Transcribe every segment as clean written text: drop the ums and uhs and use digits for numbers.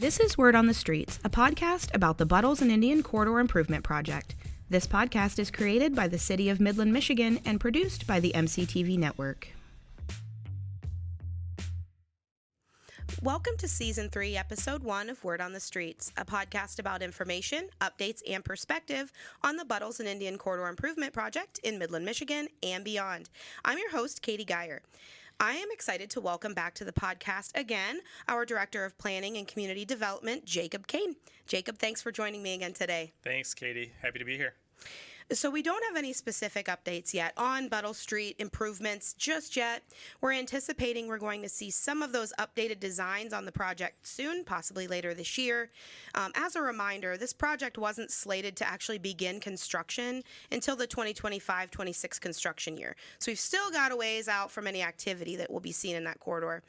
This is Word on the Streets, a podcast about the Buttles and Indian Corridor Improvement Project. This podcast is created by the City of Midland, Michigan, and produced by the MCTV Network. Welcome to Season 3, Episode 1 of Word on the Streets, a podcast about information, updates, and perspective on the Buttles and Indian Corridor Improvement Project in Midland, Michigan, and beyond. I'm your host, Katie Geyer. I am excited to welcome back to the podcast again our Director of Planning and Community Development, Jacob Kain. Jacob, thanks for joining me again today. Thanks, Katie. Happy to be here. So we don't have any specific updates yet on Buttles Street improvements just yet. We're anticipating we're going to see some of those updated designs on the project soon, possibly later this year. As a reminder, this project wasn't slated to actually begin construction until the 2025-26 construction year. So we've still got a ways out from any activity that will be seen in that corridor.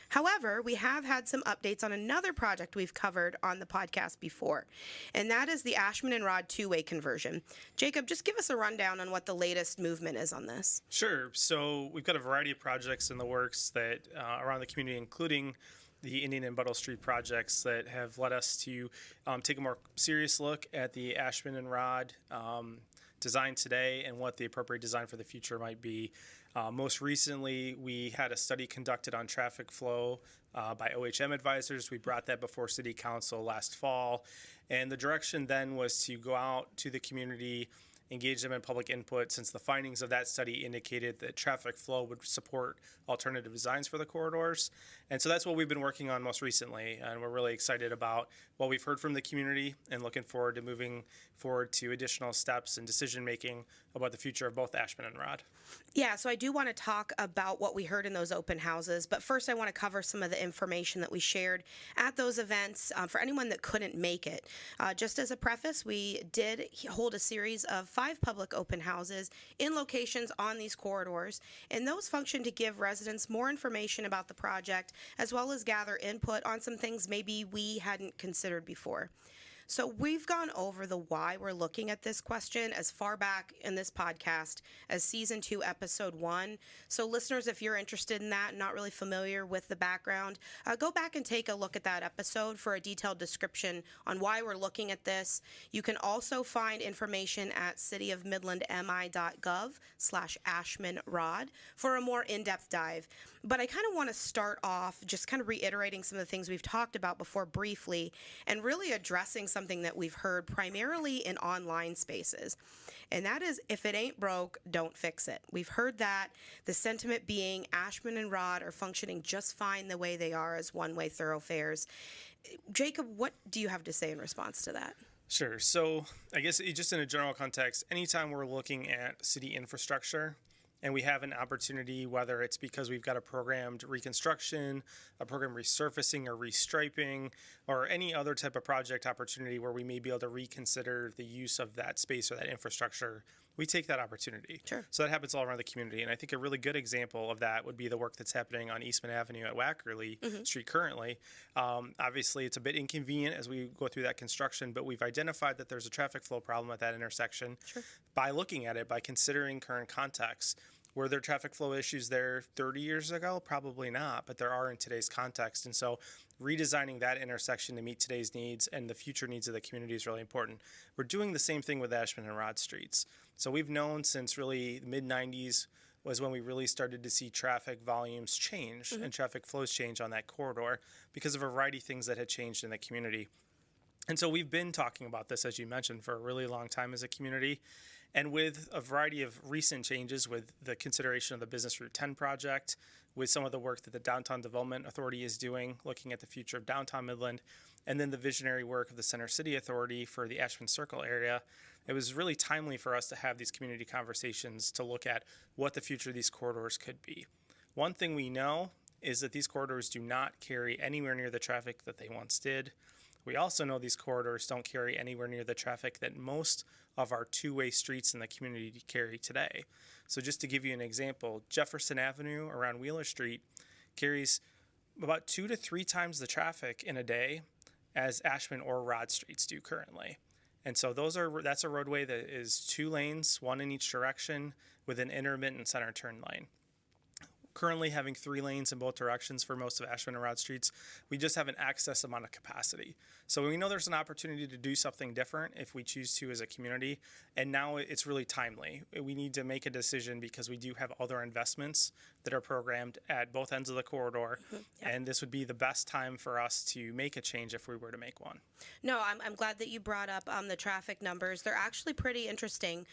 However, we have had some updates on another project we've covered on the podcast before, and that is the Ashman and Rodd two-way conversion. Jacob, just give us a rundown on what the latest movement is on this. Sure. So we've got a variety of projects in the works that around the community, including the Indian and Buttles Street projects that have led us to take a more serious look at the Ashman and Rodd design today and what the appropriate design for the future might be. Most recently, we had a study conducted on traffic flow by OHM advisors. We brought that before City Council last fall, and the direction then was to go out to the community, engage them in public input, since the findings of that study indicated that traffic flow would support alternative designs for the corridors. And so that's what we've been working on most recently, and we're really excited about what we've heard from the community and looking forward to moving forward to additional steps and decision making about the future of both Ashman and Rodd. Yeah, so I do want to talk about what we heard in those open houses, but first I want to cover some of the information that we shared at those events for anyone that couldn't make it. Just as a preface, we did hold a series of 5 public open houses in locations on these corridors, and those function to give residents more information about the project as well as gather input on some things maybe we hadn't considered before. So we've gone over the why we're looking at this question as far back in this podcast as Season 2, Episode 1. So listeners, if you're interested in that and not really familiar with the background, go back and take a look at that episode for a detailed description on why we're looking at this. You can also find information at cityofmidlandmi.gov/Ashman Rodd for a more in-depth dive. But I kind of want to start off just kind of reiterating some of the things we've talked about before briefly and really addressing something that we've heard primarily in online spaces. And that is, if it ain't broke, don't fix it. We've heard that, the sentiment being Ashman and Rodd are functioning just fine the way they are as one-way thoroughfares. Jacob, what do you have to say in response to that? Sure. So I guess just in a general context, anytime we're looking at city infrastructure, and we have an opportunity, whether it's because we've got a programmed reconstruction, a program resurfacing or restriping, or any other type of project opportunity where we may be able to reconsider the use of that space or that infrastructure, we take that opportunity. Sure. So that happens all around the community. And I think a really good example of that would be the work that's happening on Eastman Avenue at Wackerly Street currently. Obviously, it's a bit inconvenient as we go through that construction, but we've identified that there's a traffic flow problem at that intersection. Sure. By looking at it, by considering current context. Were there traffic flow issues there 30 years ago? Probably not, but there are in today's context. And so redesigning that intersection to meet today's needs and the future needs of the community is really important. We're doing the same thing with Ashman and Rodd streets. So we've known since really the mid-90s was when we really started to see traffic volumes change and traffic flows change on that corridor because of a variety of things that had changed in the community. And so we've been talking about this, as you mentioned, for a really long time as a community. And with a variety of recent changes with the consideration of the Business Route 10 project, with some of the work that the Downtown Development Authority is doing, looking at the future of downtown Midland, and then the visionary work of the Center City Authority for the Ashman Circle area, it was really timely for us to have these community conversations to look at what the future of these corridors could be. One thing we know is that these corridors do not carry anywhere near the traffic that they once did. We also know these corridors don't carry anywhere near the traffic that most of our two-way streets in the community carry today. So just to give you an example, Jefferson Avenue around Wheeler Street carries about 2 to 3 times the traffic in a day as Ashman or Rodd streets do currently. And so that's a roadway that is 2 lanes, 1 in each direction, with an intermittent center turn lane. currently having 3 lanes in both directions for most of Ashman and Rodd streets, we just have an excess amount of capacity. So we know there's an opportunity to do something different if we choose to as a community, and now it's really timely. We need to make a decision because we do have other investments that are programmed at both ends of the corridor, and this would be the best time for us to make a change if we were to make one. No, I'm glad that you brought up the traffic numbers. They're actually pretty interesting.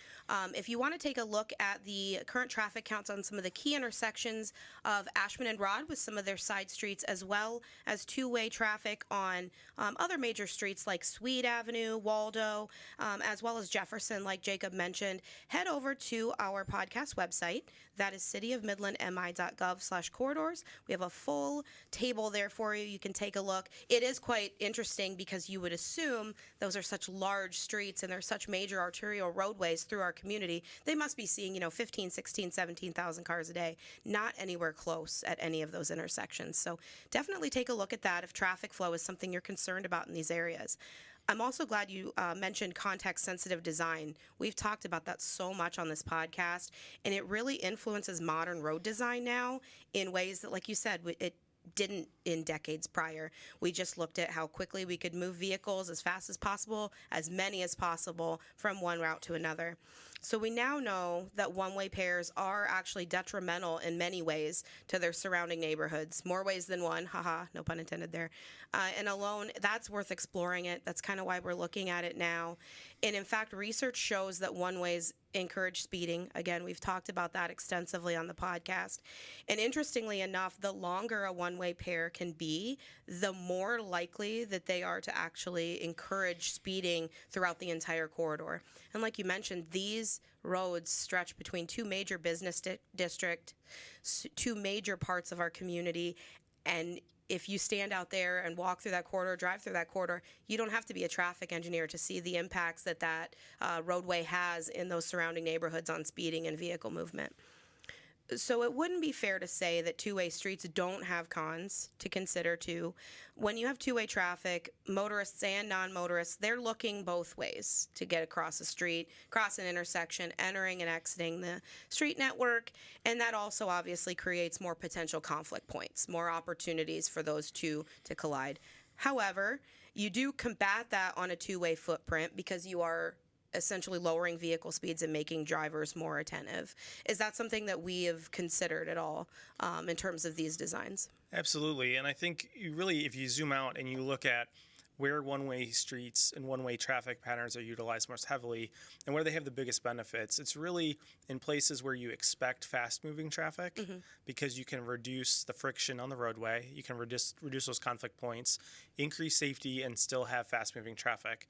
If you want to take a look at the current traffic counts on some of the key intersections of Ashman and Rodd with some of their side streets, as well as two-way traffic on other major streets like Sweet Avenue, Waldo, as well as Jefferson, like Jacob mentioned, head over to our podcast website. That is cityofmidlandmi.gov/corridors. We have a full table there for you. You can take a look. It is quite interesting because you would assume those are such large streets and there's such major arterial roadways through our community. They must be seeing, 15, 16, 17,000 cars a day. Not anywhere close at any of those intersections. So definitely take a look at that if traffic flow is something you're concerned about in these areas. I'm also glad you mentioned context-sensitive design. We've talked about that so much on this podcast, and it really influences modern road design now in ways that, like you said, it didn't in decades prior. We just looked at how quickly we could move vehicles as fast as possible, as many as possible, from one route to another. So we now know that one-way pairs are actually detrimental in many ways to their surrounding neighborhoods. More ways than one, haha, no pun intended there. And alone, that's worth exploring it. That's kind of why we're looking at it now. And in fact, research shows that one-ways encourage speeding. Again, we've talked about that extensively on the podcast. And interestingly enough, the longer a one-way pair can be, the more likely that they are to actually encourage speeding throughout the entire corridor. And like you mentioned, these roads stretch between two major business districts, two major parts of our community, and if you stand out there and walk through that corridor, drive through that corridor, you don't have to be a traffic engineer to see the impacts that roadway has in those surrounding neighborhoods on speeding and vehicle movement. So it wouldn't be fair to say that two-way streets don't have cons to consider too. When you have two-way traffic, motorists and non-motorists, they're looking both ways to get across a street, cross an intersection, entering and exiting the street network, and that also obviously creates more potential conflict points, more opportunities for those two to collide. However, you do combat that on a two-way footprint because you are essentially lowering vehicle speeds and making drivers more attentive. Is that something that we have considered at all in terms of these designs? Absolutely. And I think you really, if you zoom out and you look at where one-way streets and one-way traffic patterns are utilized most heavily and where they have the biggest benefits, it's really in places where you expect fast-moving traffic because you can reduce the friction on the roadway, you can reduce those conflict points, increase safety, and still have fast-moving traffic.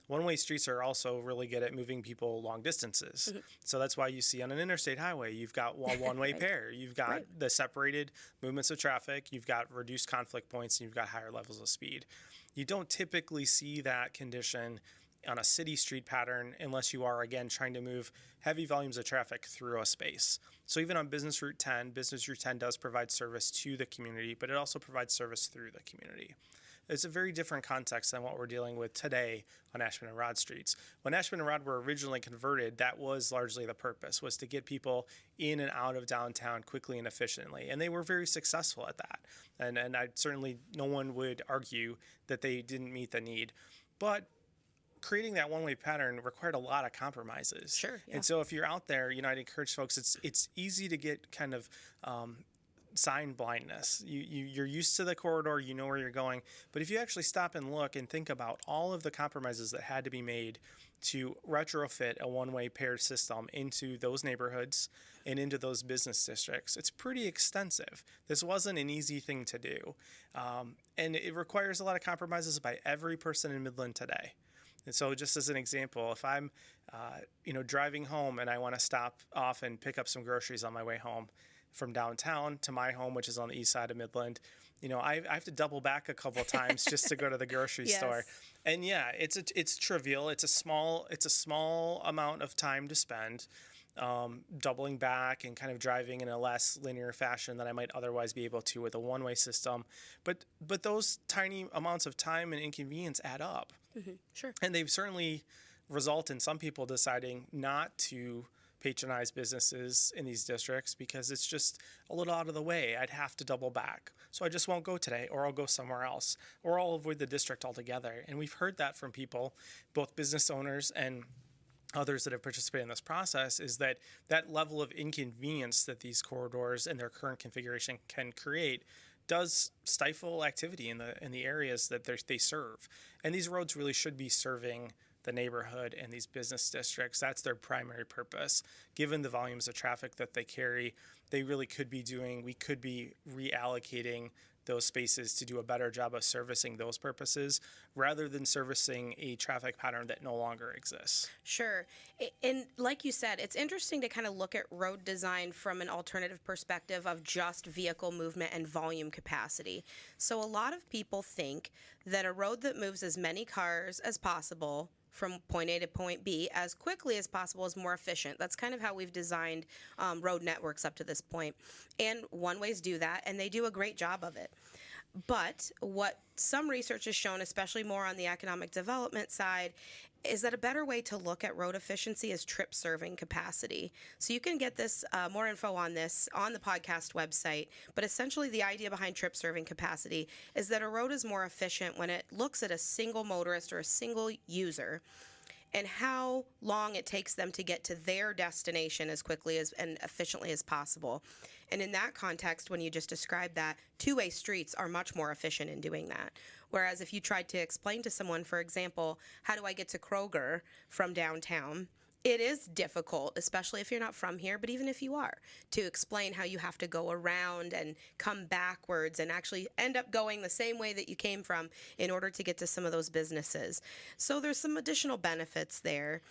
One-way streets are also really good at moving people long distances. So that's why you see on an interstate highway, you've got one-way Right. pair. You've got the separated movements of traffic. You've got reduced conflict points, and you've got higher levels of speed. You don't typically see that condition on a city street pattern unless you are, again, trying to move heavy volumes of traffic through a space. So even on Business Route 10 does provide service to the community, but it also provides service through the community. It's a very different context than what we're dealing with today on Ashman and Rodd streets. When Ashman and Rodd were originally converted, that was largely the purpose, was to get people in and out of downtown quickly and efficiently. And they were very successful at that. And I certainly, no one would argue that they didn't meet the need. But creating that one-way pattern required a lot of compromises. Sure. Yeah. And so if you're out there, I'd encourage folks, it's easy to get kind of sign blindness. You're used to the corridor, you know where you're going, but if you actually stop and look and think about all of the compromises that had to be made to retrofit a one-way paired system into those neighborhoods and into those business districts, it's pretty extensive. This wasn't an easy thing to do, and it requires a lot of compromises by every person in Midland today. And so just as an example, if I'm driving home and I want to stop off and pick up some groceries on my way home, from downtown to my home, which is on the east side of Midland, I have to double back a couple of times just to go to the grocery store. And yeah, it's trivial. It's a small amount of time to spend doubling back and kind of driving in a less linear fashion than I might otherwise be able to with a one-way system. But those tiny amounts of time and inconvenience add up. Sure. And they've certainly result in some people deciding not to patronize businesses in these districts because it's just a little out of the way. I'd have to double back. So I just won't go today, or I'll go somewhere else, or I'll avoid the district altogether. And we've heard that from people, both business owners and others that have participated in this process, is that that level of inconvenience that these corridors and their current configuration can create does stifle activity in the areas that they serve. And these roads really should be serving the neighborhood and these business districts. That's their primary purpose. Given the volumes of traffic that they carry, we could be reallocating those spaces to do a better job of servicing those purposes rather than servicing a traffic pattern that no longer exists. Sure. And like you said, it's interesting to kind of look at road design from an alternative perspective of just vehicle movement and volume capacity. So a lot of people think that a road that moves as many cars as possible from point A to point B as quickly as possible is more efficient. That's kind of how we've designed road networks up to this point. And one-ways do that, and they do a great job of it. But what some research has shown, especially more on the economic development side, is that a better way to look at road efficiency is trip serving capacity. So you can get this more info on this on the podcast website. But essentially the idea behind trip serving capacity is that a road is more efficient when it looks at a single motorist or a single user and how long it takes them to get to their destination as quickly as and efficiently as possible. And in that context, when you just described that, two-way streets are much more efficient in doing that. Whereas if you tried to explain to someone, for example, how do I get to Kroger from downtown? It is difficult, especially if you're not from here, but even if you are, to explain how you have to go around and come backwards and actually end up going the same way that you came from in order to get to some of those businesses. So there's some additional benefits there.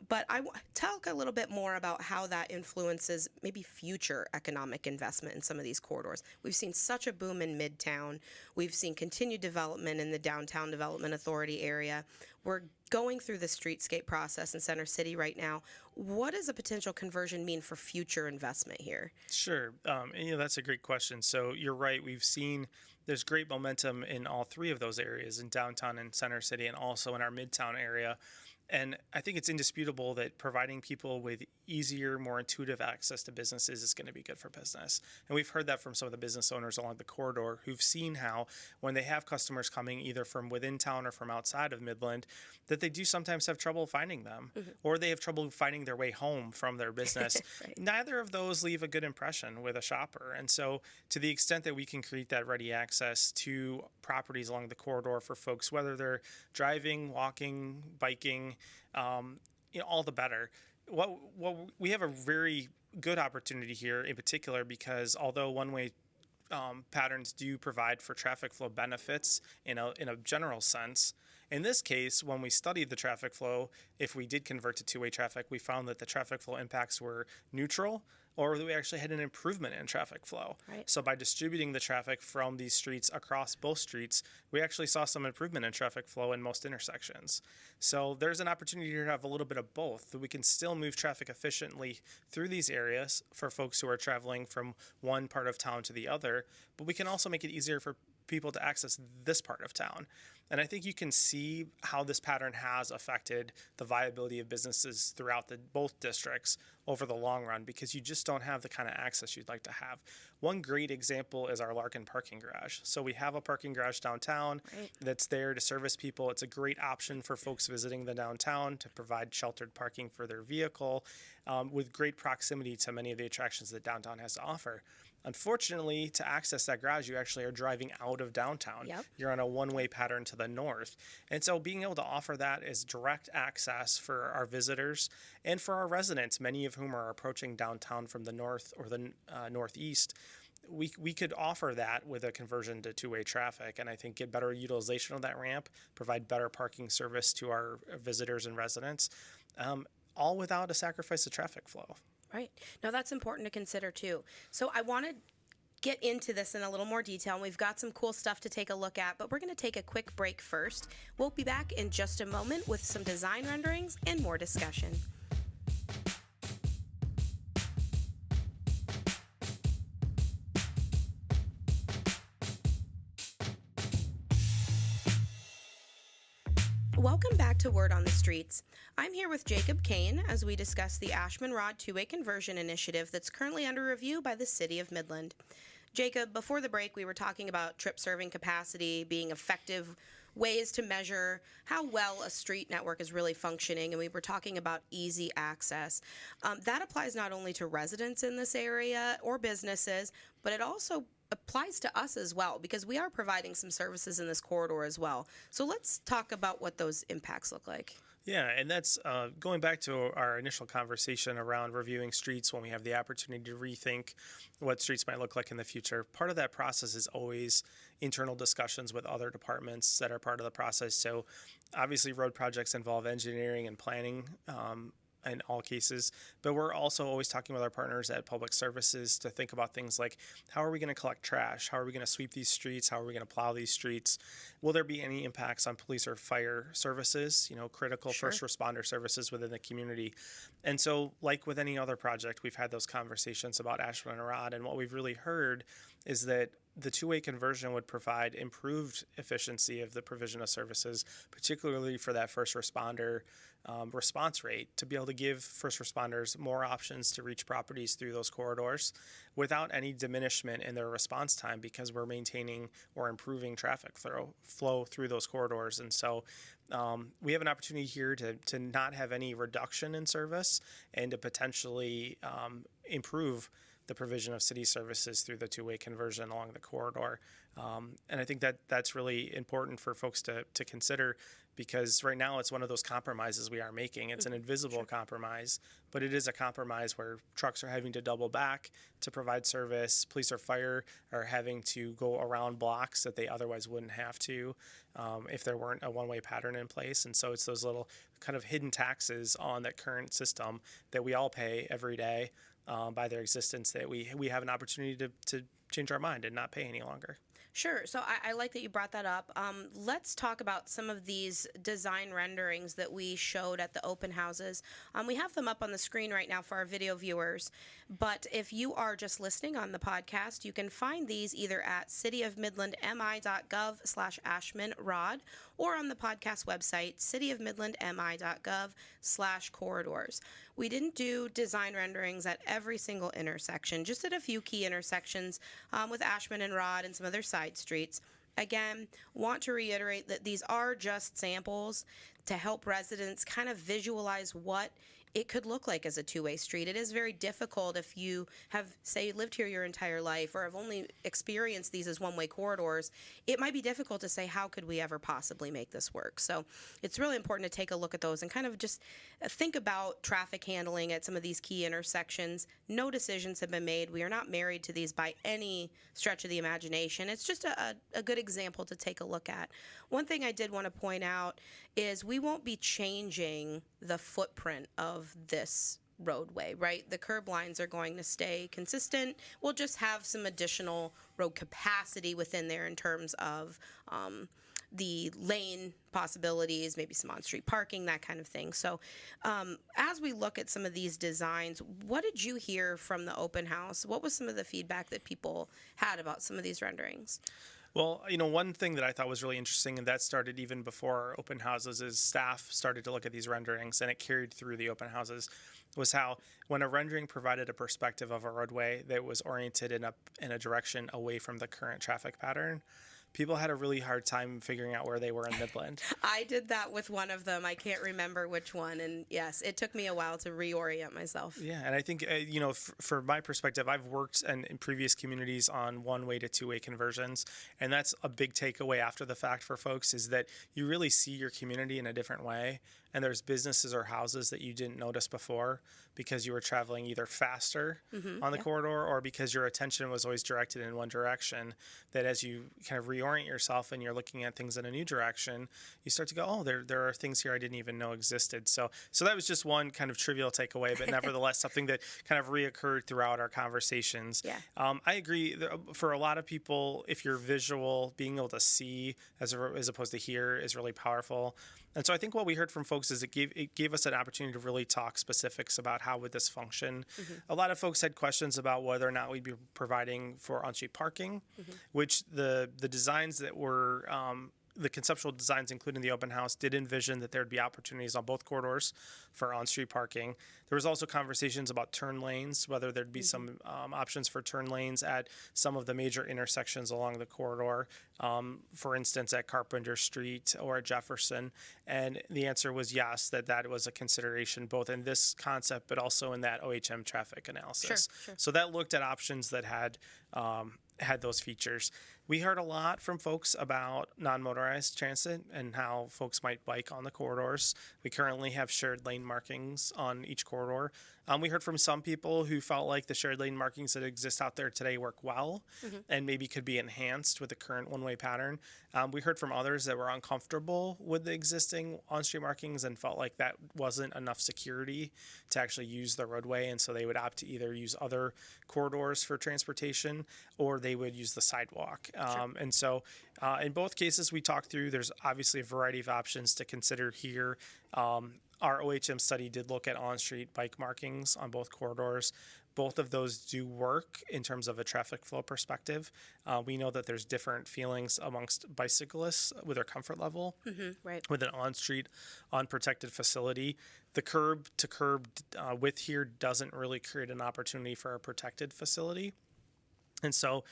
But talk a little bit more about how that influences maybe future economic investment in some of these corridors. We've seen such a boom in Midtown. We've seen continued development in the Downtown Development Authority area. We're going through the streetscape process in Center City right now. What does a potential conversion mean for future investment here? Sure. That's a great question. So you're right. We've seen there's great momentum in all three of those areas, in downtown and Center City, and also in our Midtown area. And I think it's indisputable that providing people with easier, more intuitive access to businesses is going to be good for business. And we've heard that from some of the business owners along the corridor who've seen how when they have customers coming either from within town or from outside of Midland, that they do sometimes have trouble finding them, or they have trouble finding their way home from their business. Right. Neither of those leave a good impression with a shopper. And so to the extent that we can create that ready access to properties along the corridor for folks, whether they're driving, walking, biking, all the better. What we have a very good opportunity here in particular, because although one-way patterns do provide for traffic flow benefits in a general sense, in this case, when we studied the traffic flow, if we did convert to two-way traffic, we found that the traffic flow impacts were neutral, or that we actually had an improvement in traffic flow. Right. So by distributing the traffic from these streets across both streets, we actually saw some improvement in traffic flow in most intersections. So there's an opportunity here to have a little bit of both. We can still move traffic efficiently through these areas for folks who are traveling from one part of town to the other, but we can also make it easier for people to access this part of town. And I think you can see how this pattern has affected the viability of businesses throughout both districts over the long run, because you just don't have the kind of access you'd like to have. One great example is our Larkin parking garage. So we have a parking garage downtown that's there to service people. It's a great option for folks visiting the downtown to provide sheltered parking for their vehicle with great proximity to many of the attractions that downtown has to offer. Unfortunately, to access that garage, you actually are driving out of downtown. Yep. You're on a one-way pattern to the north. And so being able to offer that as direct access for our visitors and for our residents, many of whom are approaching downtown from the north or the northeast, we could offer that with a conversion to two-way traffic, and I think get better utilization of that ramp, provide better parking service to our visitors and residents, all without a sacrifice of traffic flow. Right. Now, that's important to consider, too. So I want to get into this in a little more detail. We've got some cool stuff to take a look at, but we're going to take a quick break first. We'll be back in just a moment with some design renderings and more discussion. Welcome back to Word on the Streets. I'm here with Jacob Kain as we discuss the Ashman and Rodd two-way conversion initiative that's currently under review by the City of Midland. Jacob, before the break, we were talking about trip serving capacity being effective ways to measure how well a street network is really functioning, and we were talking about easy access. That applies not only to residents in this area or businesses, but it also applies to us as well because we are providing some services in this corridor as well. So let's talk about what those impacts look like. Yeah, and that's going back to our initial conversation around reviewing streets when we have the opportunity to rethink what streets might look like in the future. Part of that process is always internal discussions with other departments that are part of the process. So obviously road projects involve engineering and planning in all cases, but we're also always talking with our partners at Public Services to think about things like how are we going to collect trash? How are we going to sweep these streets? How are we going to plow these streets? Will there be any impacts on police or fire services, critical first responder services within the community? And so like with any other project, we've had those conversations about Ashman and Rodd, and what we've really heard is that the two-way conversion would provide improved efficiency of the provision of services, particularly for that first responder response rate, to be able to give first responders more options to reach properties through those corridors without any diminishment in their response time because we're maintaining or improving traffic flow through those corridors. And so we have an opportunity here to not have any reduction in service and to potentially improve the provision of city services through the two-way conversion along the corridor. And I think that's really important for folks to consider because right now it's one of those compromises we are making. It's an invisible compromise, but it is a compromise where trucks are having to double back to provide service. Police or fire are having to go around blocks that they otherwise wouldn't have to if there weren't a one-way pattern in place. And so it's those little kind of hidden taxes on that current system that we all pay every day by their existence that we have an opportunity to change our mind and not pay any longer. Sure. So I like that you brought that up. Let's talk about some of these design renderings that we showed at the open houses. We have them up on the screen right now for our video viewers. But if you are just listening on the podcast, you can find these either at cityofmidlandmi.gov/Ashman-Rodd or on the podcast website, cityofmidlandmi.gov/corridors. We didn't do design renderings at every single intersection, just at a few key intersections with Ashman and Rodd and some other side streets. Again, want to reiterate that these are just samples to help residents kind of visualize what it could look like as a two-way street. It is very difficult if you have, say, lived here your entire life or have only experienced these as one-way corridors. It might be difficult to say, how could we ever possibly make this work? So it's really important to take a look at those and kind of just think about traffic handling at some of these key intersections. No decisions have been made. We are not married to these by any stretch of the imagination. It's just a good example to take a look at. One thing I did want to point out is we won't be changing the footprint of this roadway, right? The curb lines are going to stay consistent. We'll just have some additional road capacity within there in terms of the lane possibilities, maybe some on-street parking, that kind of thing. So as we look at some of these designs, what did you hear from the open house? What was some of the feedback that people had about some of these renderings? Well, one thing that I thought was really interesting, and that started even before our open houses, is staff started to look at these renderings, and it carried through the open houses, was how when a rendering provided a perspective of a roadway that was oriented in a direction away from the current traffic pattern, people had a really hard time figuring out where they were in Midland. I did that with one of them. I can't remember which one. And yes, it took me a while to reorient myself. Yeah, and I think, for my perspective, I've worked in previous communities on one-way to two-way conversions. And that's a big takeaway after the fact for folks is that you really see your community in a different way. And there's businesses or houses that you didn't notice before because you were traveling either faster on the corridor or because your attention was always directed in one direction, that as you kind of reorient yourself and you're looking at things in a new direction, you start to go, oh, there are things here I didn't even know existed. So that was just one kind of trivial takeaway, but nevertheless something that kind of reoccurred throughout our conversations. Yeah. I agree. For a lot of people, if you're visual, being able to see as opposed to hear is really powerful. And so I think what we heard from folks is it gave us an opportunity to really talk specifics about how would this function. A lot of folks had questions about whether or not we'd be providing for on-street parking, which the designs that were the conceptual designs included in the open house did envision that there would be opportunities on both corridors for on-street parking. There was also conversations about turn lanes, whether there'd be some options for turn lanes at some of the major intersections along the corridor, for instance, at Carpenter Street or at Jefferson. And the answer was yes, that was a consideration both in this concept but also in that OHM traffic analysis. Sure. So that looked at options that had those features. We heard a lot from folks about non-motorized transit and how folks might bike on the corridors. We currently have shared lane markings on each corridor. We heard from some people who felt like the shared lane markings that exist out there today work well and maybe could be enhanced with the current one-way pattern. We heard from others that were uncomfortable with the existing on-street markings and felt like that wasn't enough security to actually use the roadway, and so they would opt to either use other corridors for transportation or they would use the sidewalk. And so in both cases we talked through, there's obviously a variety of options to consider here. Our OHM study did look at on-street bike markings on both corridors. Both of those do work in terms of a traffic flow perspective. We know that there's different feelings amongst bicyclists with their comfort level. Right. With an on-street, unprotected facility, the curb-to-curb width here doesn't really create an opportunity for a protected facility. And so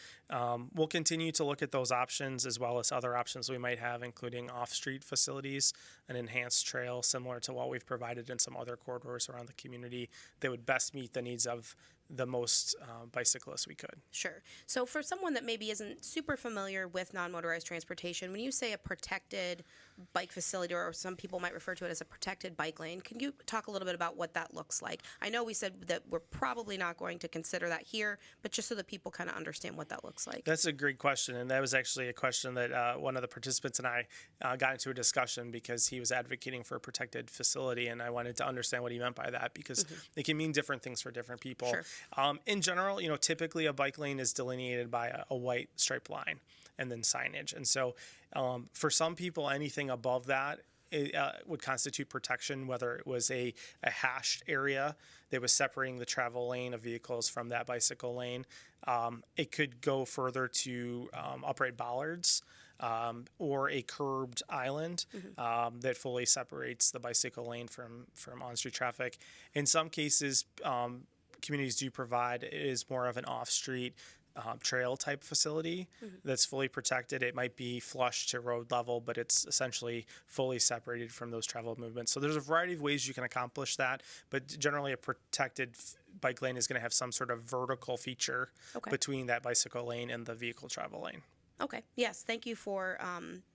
we'll continue to look at those options as well as other options we might have, including off-street facilities, an enhanced trail similar to what we've provided in some other corridors around the community that would best meet the needs of the most bicyclists we could. Sure. So for someone that maybe isn't super familiar with non-motorized transportation, when you say a protected bike facility, or some people might refer to it as a protected bike lane, can you talk a little bit about what that looks like? I know we said that we're probably not going to consider that here, but just so that people kind of understand what that looks like. That's a great question, and that was actually a question that one of the participants and I got into a discussion because he was advocating for a protected facility, and I wanted to understand what he meant by that because it can mean different things for different people. Sure. In general, typically a bike lane is delineated by a white striped line and then signage. And so for some people, anything above that would constitute protection, whether it was a hashed area that was separating the travel lane of vehicles from that bicycle lane. It could go further to upright bollards or a curbed island that fully separates the bicycle lane from on-street traffic. In some cases, communities do provide is more of an off-street trail type facility that's fully protected. It might be flush to road level, but it's essentially fully separated from those travel movements. So there's a variety of ways you can accomplish that, but generally a protected bike lane is going to have some sort of vertical feature between that bicycle lane and the vehicle travel lane. Okay. Yes. Thank you for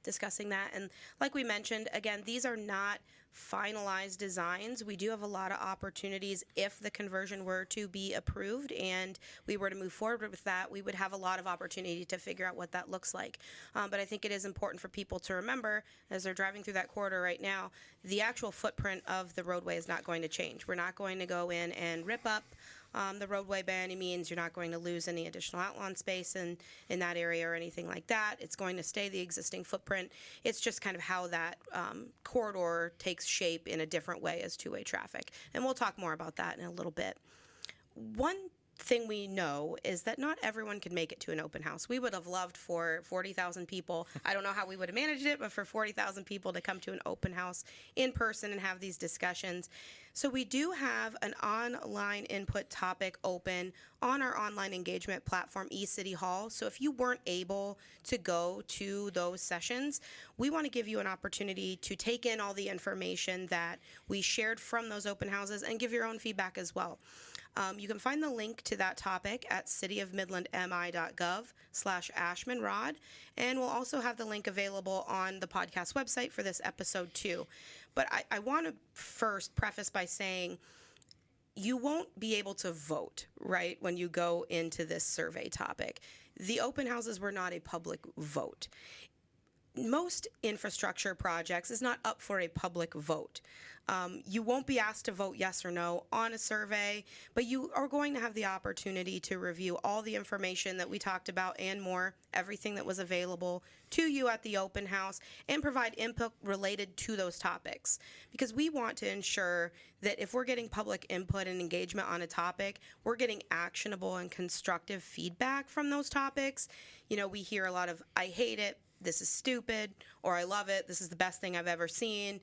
discussing that. And like we mentioned, again, these are not finalized designs. We do have a lot of opportunities if the conversion were to be approved and we were to move forward with that. We would have a lot of opportunity to figure out what that looks like. But I think it is important for people to remember as they're driving through that corridor right now, the actual footprint of the roadway is not going to change. We're not going to go in and rip up the roadway by any means. You're not going to lose any additional outlawn space in that area or anything like that. It's going to stay the existing footprint. It's just kind of how that corridor takes shape in a different way as two-way traffic. And we'll talk more about that in a little bit. One thing we know is that not everyone can make it to an open house. We would have loved for 40,000 people. I don't know how we would have managed it, but for 40,000 people to come to an open house in person and have these discussions. So we do have an online input topic open on our online engagement platform, eCity Hall. So if you weren't able to go to those sessions, we want to give you an opportunity to take in all the information that we shared from those open houses and give your own feedback as well. You can find the link to that topic at cityofmidlandmi.gov/Ashman and Rodd, and we'll also have the link available on the podcast website for this episode too. But I want to first preface by saying you won't be able to vote, right, when you go into this survey topic. The open houses were not a public vote. Most infrastructure projects is not up for a public vote. You won't be asked to vote yes or no on a survey, but you are going to have the opportunity to review all the information that we talked about and more, everything that was available to you at the open house, and provide input related to those topics. Because we want to ensure that if we're getting public input and engagement on a topic, we're getting actionable and constructive feedback from those topics. We hear a lot of, I hate it, this is stupid, or I love it, this is the best thing I've ever seen.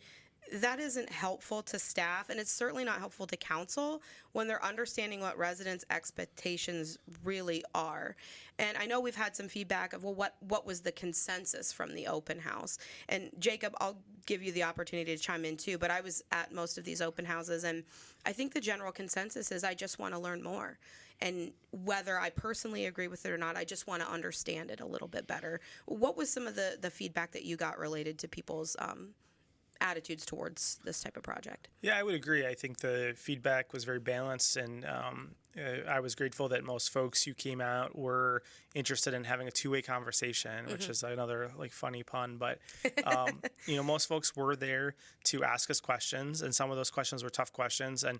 That isn't helpful to staff, and it's certainly not helpful to council when they're understanding what residents' expectations really are. And I know we've had some feedback of, well, what was the consensus from the open house? And Jacob, I'll give you the opportunity to chime in too, but I was at most of these open houses, and I think the general consensus is I just want to learn more. And whether I personally agree with it or not, I just want to understand it a little bit better. What was some of the feedback that you got related to people's attitudes towards this type of project? Yeah, I would agree. I think the feedback was very balanced, and I was grateful that most folks who came out were interested in having a two-way conversation, which is another funny pun. But most folks were there to ask us questions, and some of those questions were tough questions. And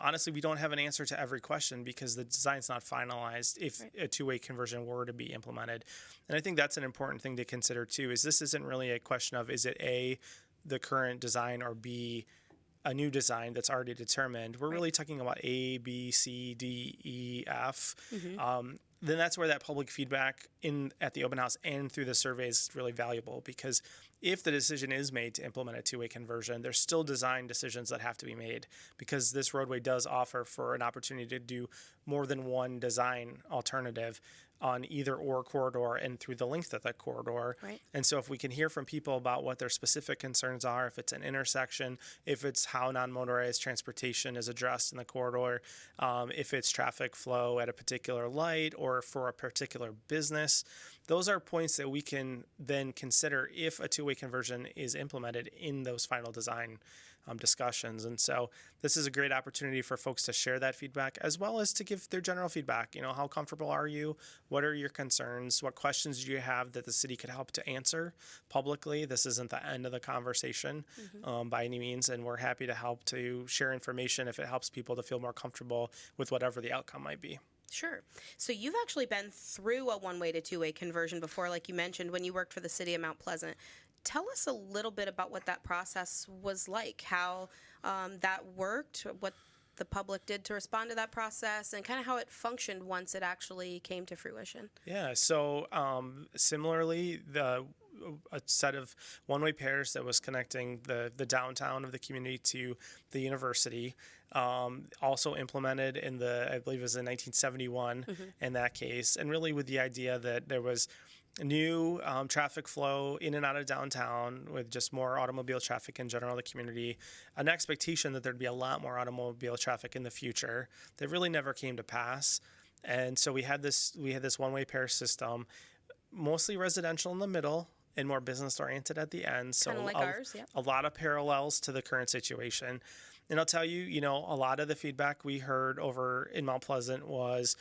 honestly, we don't have an answer to every question because the design's not finalized if a two-way conversion were to be implemented. And I think that's an important thing to consider too. Is this isn't really a question of, is it A, the current design, or B, a new design that's already determined. We're really talking about A, B, C, D, E, F. Then that's where that public feedback at the open house and through the survey is really valuable, because if the decision is made to implement a two-way conversion, there's still design decisions that have to be made, because this roadway does offer for an opportunity to do more than one design alternative on either or corridor and through the length of that corridor. Right. And so if we can hear from people about what their specific concerns are, if it's an intersection, if it's how non-motorized transportation is addressed in the corridor, if it's traffic flow at a particular light or for a particular business, those are points that we can then consider if a two-way conversion is implemented in those final design discussions. And so this is a great opportunity for folks to share that feedback, as well as to give their general feedback. How comfortable are you? What are your concerns? What questions do you have that the city could help to answer publicly? This isn't the end of the conversation by any means, and we're happy to help to share information if it helps people to feel more comfortable with whatever the outcome might be. Sure. So you've actually been through a one-way to two-way conversion before, like you mentioned, when you worked for the city of Mount Pleasant. Tell us a little bit about what that process was like, how that worked, what the public did to respond to that process, and kind of how it functioned once it actually came to fruition. Yeah, so similarly, a set of one-way pairs that was connecting the downtown of the community to the university, also implemented in I believe it was in 1971 in that case, and really with the idea that there was new traffic flow in and out of downtown with just more automobile traffic in general in the community, an expectation that there'd be a lot more automobile traffic in the future that really never came to pass. And so we had this one-way pair system, mostly residential in the middle and more business oriented at the end. So kind of like ours, yeah. A lot of parallels to the current situation. And I'll tell you, a lot of the feedback we heard over in Mount Pleasant was,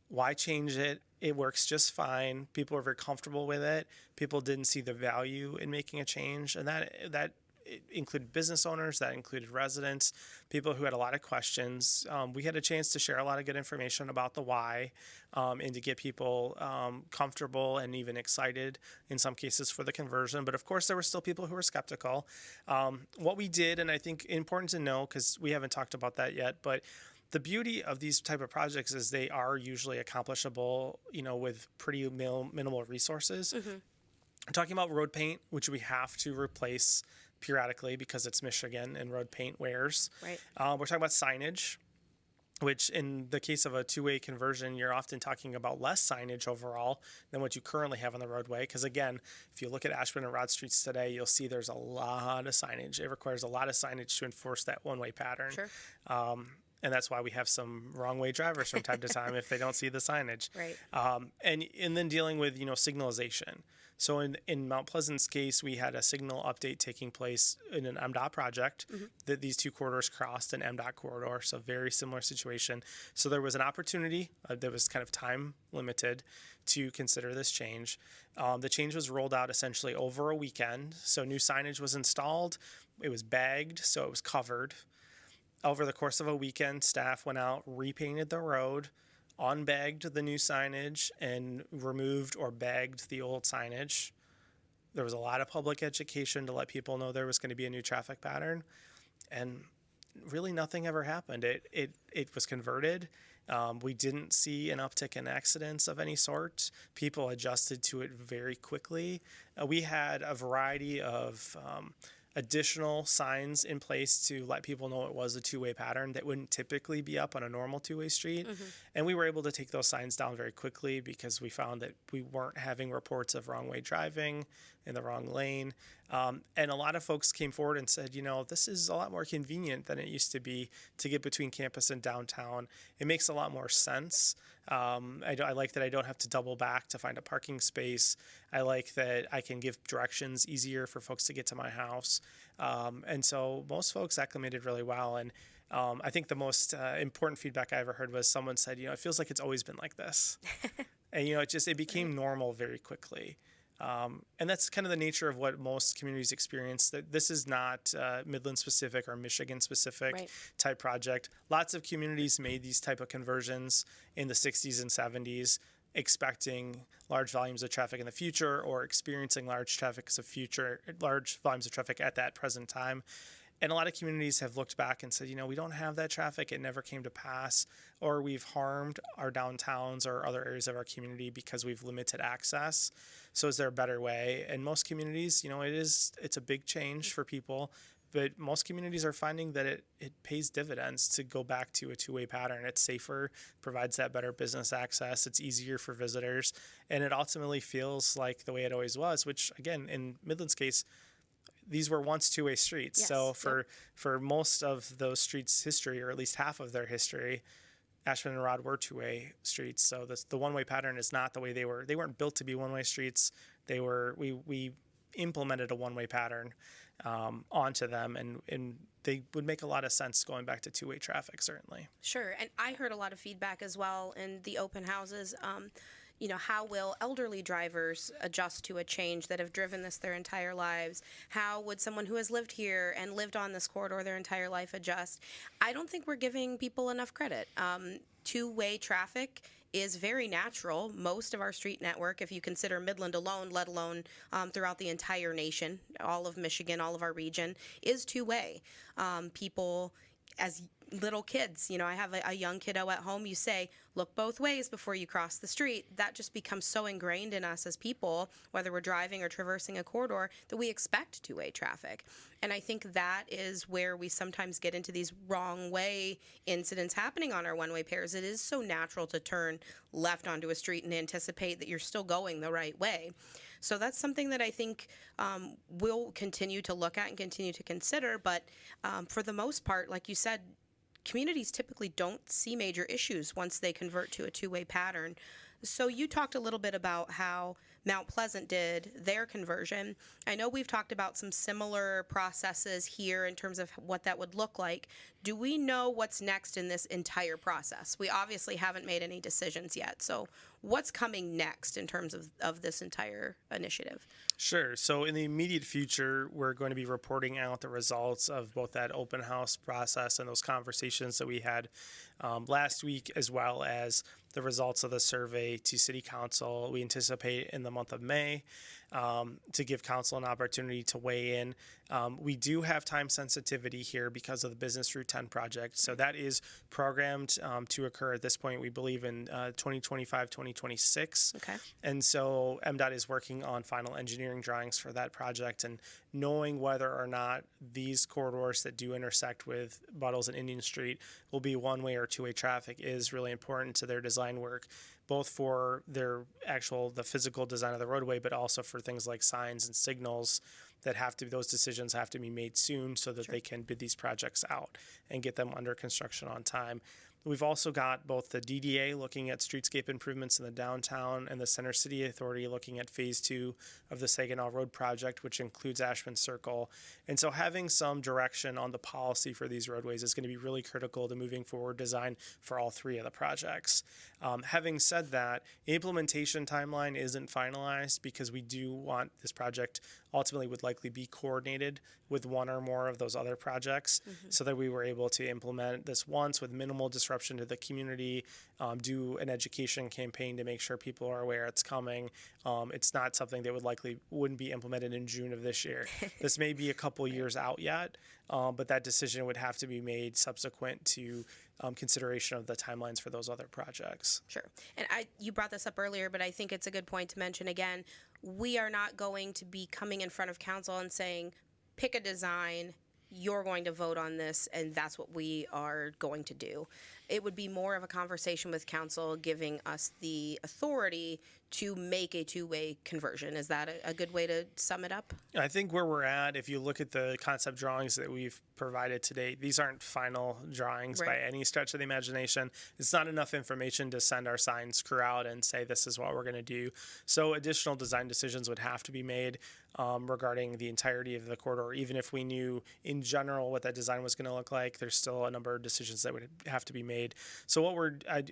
why change it? It works just fine. People are very comfortable with it. People didn't see the value in making a change. And that included business owners, that included residents, people who had a lot of questions. We had a chance to share a lot of good information about the why, and to get people comfortable and even excited in some cases for the conversion. But of course, there were still people who were skeptical. What we did, and I think important to know, because we haven't talked about that yet, but the beauty of these type of projects is they are usually accomplishable, with pretty minimal resources. I'm talking about road paint, which we have to replace periodically because it's Michigan and road paint wears. Right. We're talking about signage, which in the case of a two-way conversion, you're often talking about less signage overall than what you currently have on the roadway. Because again, if you look at Ashman and Rodd streets today, you'll see there's a lot of signage. It requires a lot of signage to enforce that one-way pattern. Sure. And that's why we have some wrong-way drivers from time to time if they don't see the signage. Right. And then dealing with, signalization. So in Mount Pleasant's case, we had a signal update taking place in an MDOT project that these two corridors crossed an MDOT corridor. So very similar situation. So there was an opportunity that was kind of time limited to consider this change. The change was rolled out essentially over a weekend. So new signage was installed. It was bagged, so it was covered. Over the course of a weekend, staff went out, repainted the road, unbagged the new signage, and removed or bagged the old signage. There was a lot of public education to let people know there was going to be a new traffic pattern, and really nothing ever happened. It was converted. We didn't see an uptick in accidents of any sort. People adjusted to it very quickly. We had a variety of additional signs in place to let people know it was a two-way pattern that wouldn't typically be up on a normal two-way street. And we were able to take those signs down very quickly because we found that we weren't having reports of wrong way driving in the wrong lane. And a lot of folks came forward and said, this is a lot more convenient than it used to be to get between campus and downtown. It makes a lot more sense. I like that I don't have to double back to find a parking space. I like that I can give directions easier for folks to get to my house. And so most folks acclimated really well. And I think the most important feedback I ever heard was someone said, it feels like it's always been like this. And, it became normal very quickly. And that's kind of the nature of what most communities experience. That this is not Midland specific or Michigan specific type project. Lots of communities made these type of conversions in the 60s and 70s, expecting large volumes of traffic in the future or experiencing large volumes of traffic at that present time. And a lot of communities have looked back and said, we don't have that traffic. It never came to pass, or we've harmed our downtowns or other areas of our community because we've limited access. So is there a better way? And most communities, it's a big change for people, but most communities are finding that it pays dividends to go back to a two-way pattern. It's safer, provides that better business access. It's easier for visitors, and it ultimately feels like the way it always was, which again, in Midland's case, these were once two-way streets. Yes. So for most of those streets' history, or at least half of their history, Ashman and Rodd were two-way streets. So the one-way pattern is not the way they were. They weren't built to be one-way streets. We implemented a one-way pattern onto them, and they would make a lot of sense going back to two-way traffic, certainly. Sure, and I heard a lot of feedback as well in the open houses. How will elderly drivers adjust to a change that have driven this their entire lives? How would someone who has lived here and lived on this corridor their entire life adjust? I don't think we're giving people enough credit. Two-way traffic is very natural. Most of our street network, if you consider Midland alone, let alone throughout the entire nation, all of Michigan, all of our region, is two-way. People, as little kids, I have a young kiddo at home, you say, look both ways before you cross the street. That just becomes so ingrained in us as people, whether we're driving or traversing a corridor, that we expect two-way traffic. And I think that is where we sometimes get into these wrong way incidents happening on our one-way pairs. It is so natural to turn left onto a street and anticipate that you're still going the right way. So that's something that I think we'll continue to look at and continue to consider. But for the most part, like you said, communities typically don't see major issues once they convert to a two-way pattern. So you talked a little bit about how Mount Pleasant did their conversion. I know we've talked about some similar processes here in terms of what that would look like. Do we know what's next in this entire process? We obviously haven't made any decisions yet. So what's coming next in terms of this entire initiative? Sure. So in the immediate future, we're going to be reporting out the results of both that open house process and those conversations that we had last week, as well as the results of the survey to City Council. We anticipate in the month of May to give Council an opportunity to weigh in. We do have time sensitivity here because of the Business Route 10 project. So that is programmed to occur at this point, we believe, in 2025, 2026. Okay. And so MDOT is working on final engineering drawings for that project, and knowing whether or not these corridors that do intersect with Buttles and Indian Street will be one-way or two-way traffic is really important to their design work, both for the physical design of the roadway, but also for things like signs and signals those decisions have to be made soon so that they can bid these projects out and get them under construction on time. We've also got both the DDA looking at streetscape improvements in the downtown and the Center City Authority looking at Phase 2 of the Saginaw Road project, which includes Ashman Circle. And so having some direction on the policy for these roadways is going to be really critical to moving forward design for all three of the projects. Having said that, implementation timeline isn't finalized because we do want this project ultimately would likely be coordinated with one or more of those other projects so that we were able to implement this once with minimal disruption to the community, do an education campaign to make sure people are aware it's coming. It's not something that wouldn't be implemented in June of this year. This may be a couple years out yet, but that decision would have to be made subsequent to consideration of the timelines for those other projects. Sure. And you brought this up earlier, but I think it's a good point to mention again. We are not going to be coming in front of council and saying, pick a design, you're going to vote on this, and that's what we are going to do. It would be more of a conversation with council giving us the authority to make a two-way conversion. Is that a good way to sum it up? I think where we're at, if you look at the concept drawings that we've provided today, these aren't final drawings by any stretch of the imagination. It's not enough information to send our science crew out and say this is what we're going to do. So additional design decisions would have to be made regarding the entirety of the corridor. Even if we knew in general what that design was going to look like, there's still a number of decisions that would have to be made. So what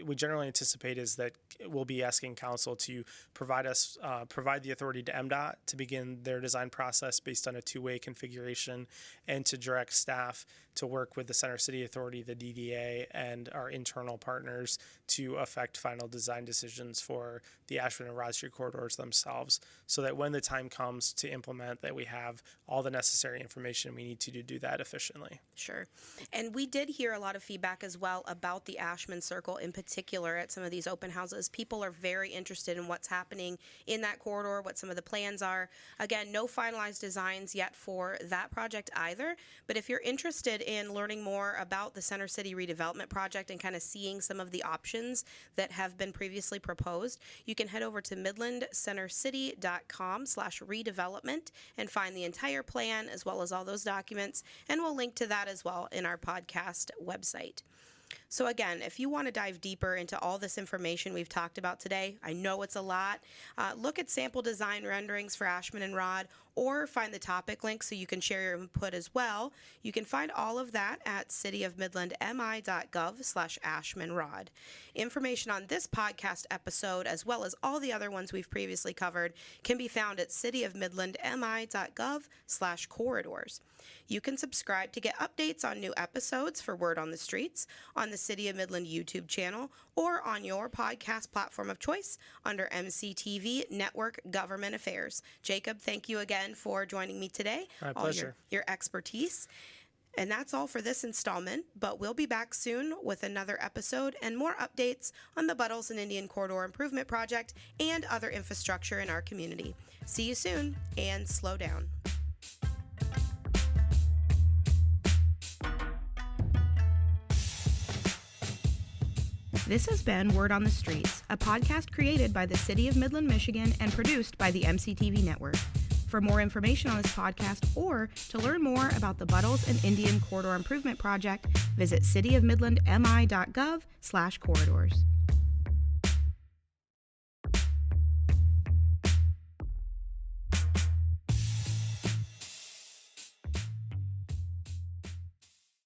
we generally anticipate is that we'll be asking council to provide the authority to MDOT to begin their design process based on a two-way configuration, and to direct staff to work with the Center City Authority, the DDA, and our internal partners to affect final design decisions for the Ashman and Rodd Street corridors themselves, so that when the time comes to implement, that we have all the necessary information we need to do that efficiently. Sure. And we did hear a lot of feedback as well about the Ashman Circle in particular at some of these open houses. People are very interested in what's happening in that corridor, what some of the plans are. Again, no finalized designs yet for that project either, but if you're interested in learning more about the Center City redevelopment project and kind of seeing some of the options that have been previously proposed, you can head over to midlandcentercity.com/redevelopment and find the entire plan as well as all those documents, and we'll link to that as well in our podcast website. So again, if you want to dive deeper into all this information we've talked about today, I know it's a lot, look at sample design renderings for Ashman and Rodd, or find the topic link so you can share your input as well. You can find all of that at cityofmidlandmi.gov/AshmanRodd. Information on this podcast episode, as well as all the other ones we've previously covered, can be found at cityofmidlandmi.gov/corridors. You can subscribe to get updates on new episodes for Word on the Streets on the City of Midland YouTube channel, or on your podcast platform of choice under MCTV Network Government Affairs. Jacob, thank you again for joining me today. My pleasure. Your expertise. And that's all for this installment, but we'll be back soon with another episode and more updates on the Buttles and Indian Corridor Improvement Project and other infrastructure in our community. See you soon, and slow down. This has been Word on the Streets, a podcast created by the City of Midland, Michigan, and produced by the MCTV Network. For more information on this podcast, or to learn more about the Buttles and Indian Corridor Improvement Project, visit cityofmidlandmi.gov/corridors.